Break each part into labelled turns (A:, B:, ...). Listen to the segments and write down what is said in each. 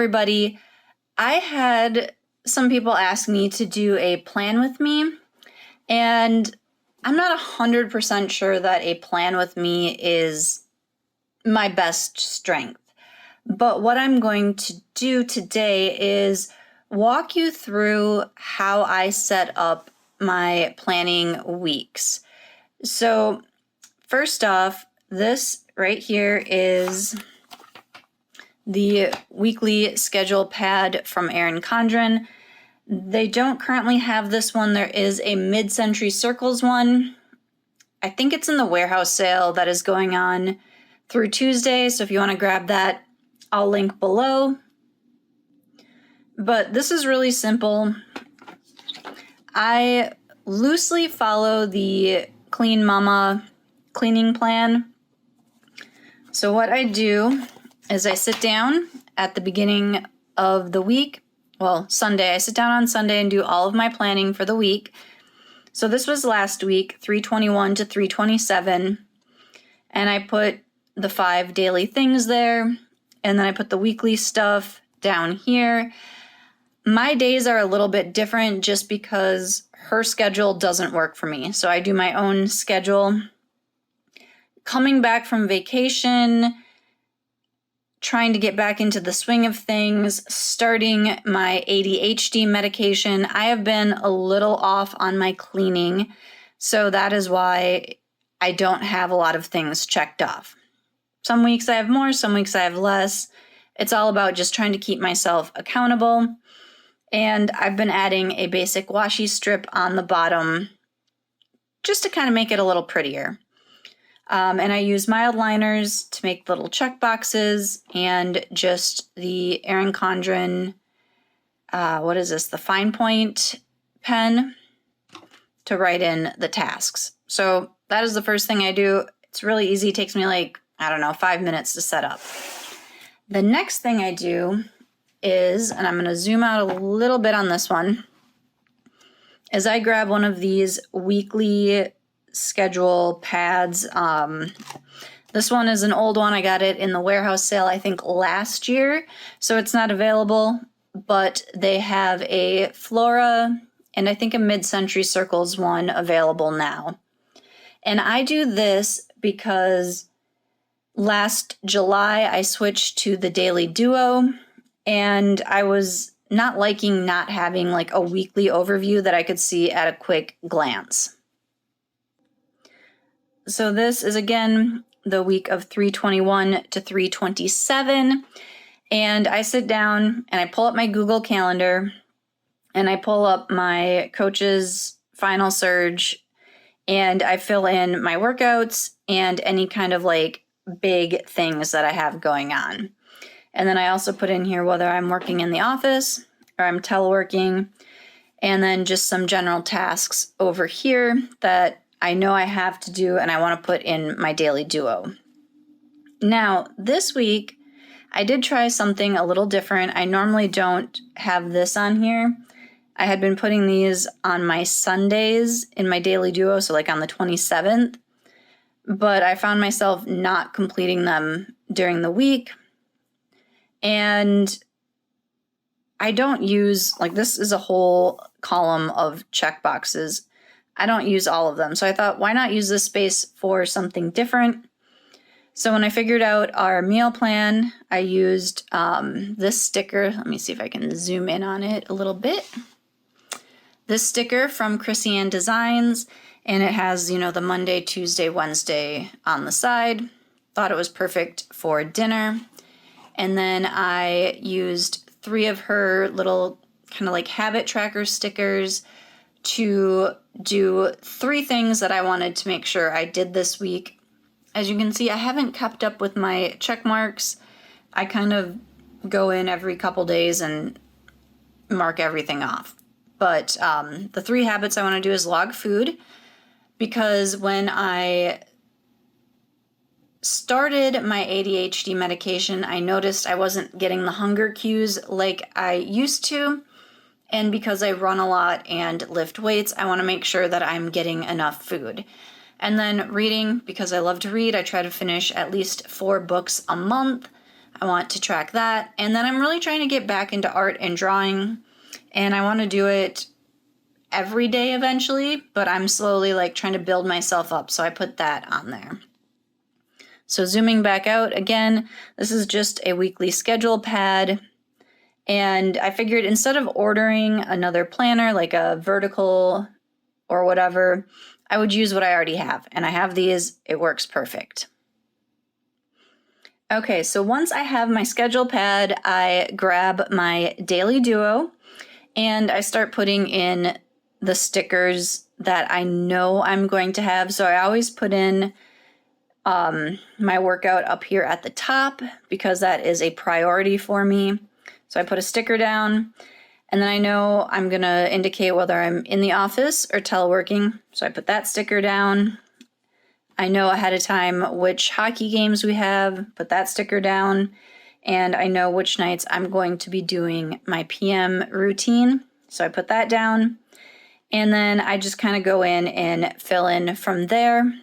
A: everybody. I had some people ask me to do a plan with me, and I'm not 100% sure that a plan with me is my best strength. But what I'm going to do today is walk you through how I set up my planning weeks. So first off, this right here is the weekly schedule pad from Erin Condren. They don't currently have this one. There is a Mid-Century Circles one. I think it's in the warehouse sale that is going on through Tuesday. So if you want to grab that, I'll link below. But this is really simple. I loosely follow the Clean Mama cleaning plan. So what I do is I sit down at the beginning of the week. Well, Sunday. I sit down on Sunday and do all of my planning for the week. So this was last week, 3/21 to 3/27. And I put the 5 daily things there. And then I put the weekly stuff down here. My days are a little bit different just because her schedule doesn't work for me. So I do my own schedule. Coming back from vacation, trying to get back into the swing of things, starting my ADHD medication, I have been a little off on my cleaning. So that is why I don't have a lot of things checked off. Some weeks I have more, some weeks I have less. It's all about just trying to keep myself accountable. And I've been adding a basic washi strip on the bottom just to kind of make it a little prettier. And I use mild liners to make little check boxes and just the Erin Condren, the fine point pen to write in the tasks. So that is the first thing I do. It's really easy. It takes me 5 minutes to set up. The next thing I do is, and I'm going to zoom out a little bit on this one, is I grab one of these weekly schedule pads. This one is an old one. I got it in the warehouse sale, I think last year, so it's not available, but they have a Flora and I think a Mid-Century Circles one available now. And I do this because last July I switched to the Daily Duo, and I was not liking not having a weekly overview that I could see at a quick glance. So this is, again, the week of 3/21 to 3/27, and I sit down and I pull up my Google Calendar and I pull up my coach's Final Surge, and I fill in my workouts and any kind of big things that I have going on. And then I also put in here whether I'm working in the office or I'm teleworking, and then just some general tasks over here that I know I have to do and I want to put in my Daily Duo. Now, this week, I did try something a little different. I normally don't have this on here. I had been putting these on my Sundays in my Daily Duo, so on the 27th, but I found myself not completing them during the week. And I don't use, this is a whole column of check boxes. I don't use all of them. So I thought, why not use this space for something different? So when I figured out our meal plan, I used this sticker. Let me see if I can zoom in on it a little bit. This sticker from Chrissy Ann Designs, and it has, the Monday, Tuesday, Wednesday on the side. Thought it was perfect for dinner. And then I used 3 of her little kind of habit tracker stickers to do 3 things that I wanted to make sure I did this week. As you can see, I haven't kept up with my check marks. I kind of go in every couple days and mark everything off. But the 3 habits I want to do is log food, because when I started my ADHD medication, I noticed I wasn't getting the hunger cues like I used to. And because I run a lot and lift weights, I want to make sure that I'm getting enough food. And then reading, because I love to read, I try to finish at least 4 books a month. I want to track that. And then I'm really trying to get back into art and drawing, and I want to do it every day eventually, but I'm slowly like trying to build myself up. So I put that on there. So zooming back out again, this is just a weekly schedule pad. And I figured instead of ordering another planner, like a vertical or whatever, I would use what I already have. And I have these, it works perfect. Okay, so once I have my schedule pad, I grab my Daily Duo and I start putting in the stickers that I know I'm going to have. So I always put in my workout up here at the top because that is a priority for me. So I put a sticker down, and then I know I'm going to indicate whether I'm in the office or teleworking. So I put that sticker down. I know ahead of time which hockey games we have, put that sticker down, and I know which nights I'm going to be doing my PM routine. So I put that down. And then I just kind of go in and fill in from there.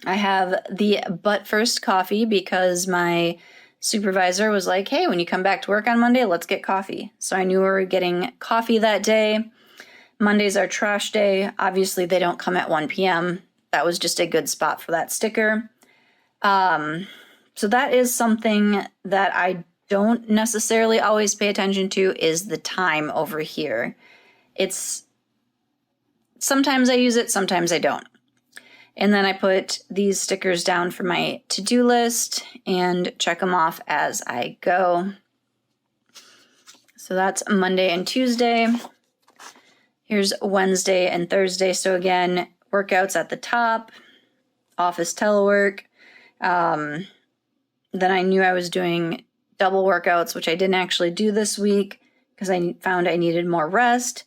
A: I have the But First coffee because my supervisor was like, hey, when you come back to work on Monday, let's get coffee. So I knew we were getting coffee that day. Monday's our trash day. Obviously, they don't come at 1 p.m. That was just a good spot for that sticker. So that is something that I don't necessarily always pay attention to is the time over here. It's sometimes I use it, sometimes I don't. And then I put these stickers down for my to-do list and check them off as I go. So that's Monday and Tuesday. Here's Wednesday and Thursday. So again, workouts at the top, office telework. Then I knew I was doing double workouts, which I didn't actually do this week because I found I needed more rest.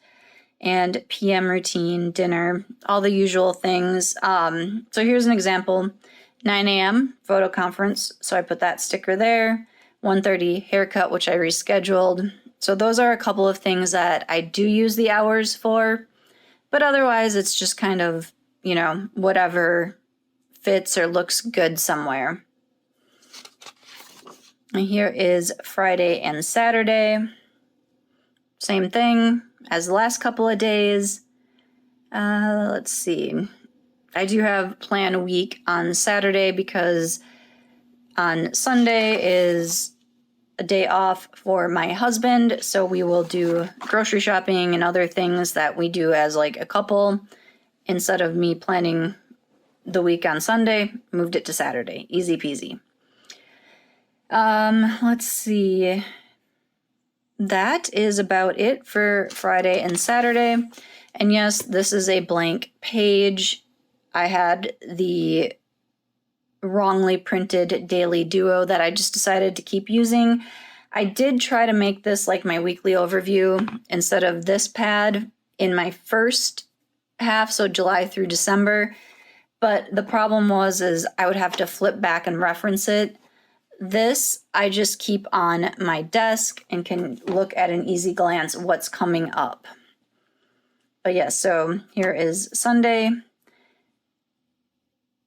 A: And PM routine, dinner, all the usual things. So here's an example. 9 a.m. photo conference. So I put that sticker there. 1:30 haircut, which I rescheduled. So those are a couple of things that I do use the hours for. But otherwise, it's just kind of, whatever fits or looks good somewhere. And here is Friday and Saturday. Same thing as the last couple of days. Let's see. I do have plan week on Saturday because on Sunday is a day off for my husband. So we will do grocery shopping and other things that we do as like a couple. Instead of me planning the week on Sunday, moved it to Saturday. Easy peasy. Let's see. That is about it for Friday and Saturday. And yes, this is a blank page. I had the wrongly printed Daily Duo that I just decided to keep using. I did try to make this like my weekly overview instead of this pad in my first half, so July through December. But the problem is I would have to flip back and reference it. This, I just keep on my desk and can look at an easy glance what's coming up. But yeah, so here is Sunday.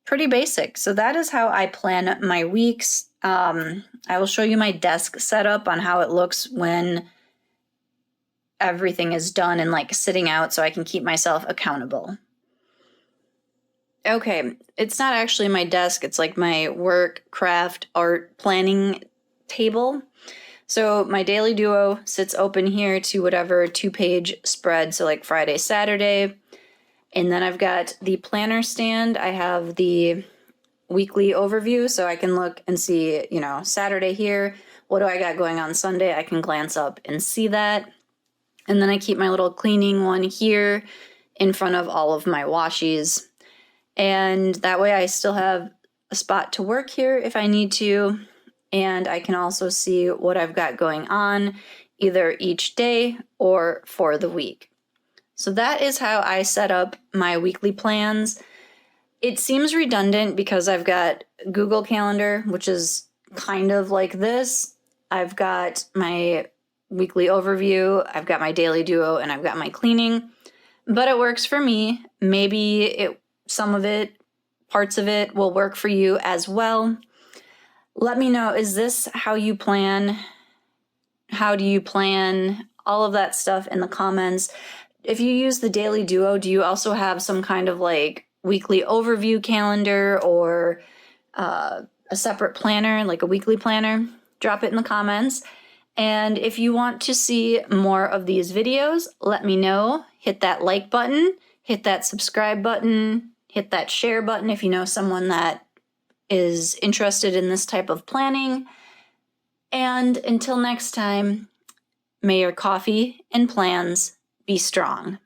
A: Pretty basic. So that is how I plan my weeks. I will show you my desk setup on how it looks when everything is done and like sitting out so I can keep myself accountable. Okay, it's not actually my desk. It's like my work, craft, art planning table. So my Daily Duo sits open here to whatever 2-page spread. So like Friday, Saturday. And then I've got the planner stand. I have the weekly overview so I can look and see, Saturday here. What do I got going on Sunday? I can glance up and see that. And then I keep my little cleaning one here in front of all of my washies. And that way I still have a spot to work here if I need to. And I can also see what I've got going on either each day or for the week. So that is how I set up my weekly plans. It seems redundant because I've got Google Calendar, which is kind of like this. I've got my weekly overview, I've got my Daily Duo, and I've got my cleaning. But it works for me. Maybe parts of it will work for you as well. Let me know, is this how you plan? How do you plan? All of that stuff in the comments. If you use the Daily Duo, do you also have some kind of like weekly overview calendar or a separate planner, like a weekly planner? Drop it in the comments. And if you want to see more of these videos, let me know. Hit that like button, hit that subscribe button, hit that share button if you know someone that is interested in this type of planning. And until next time, may your coffee and plans be strong.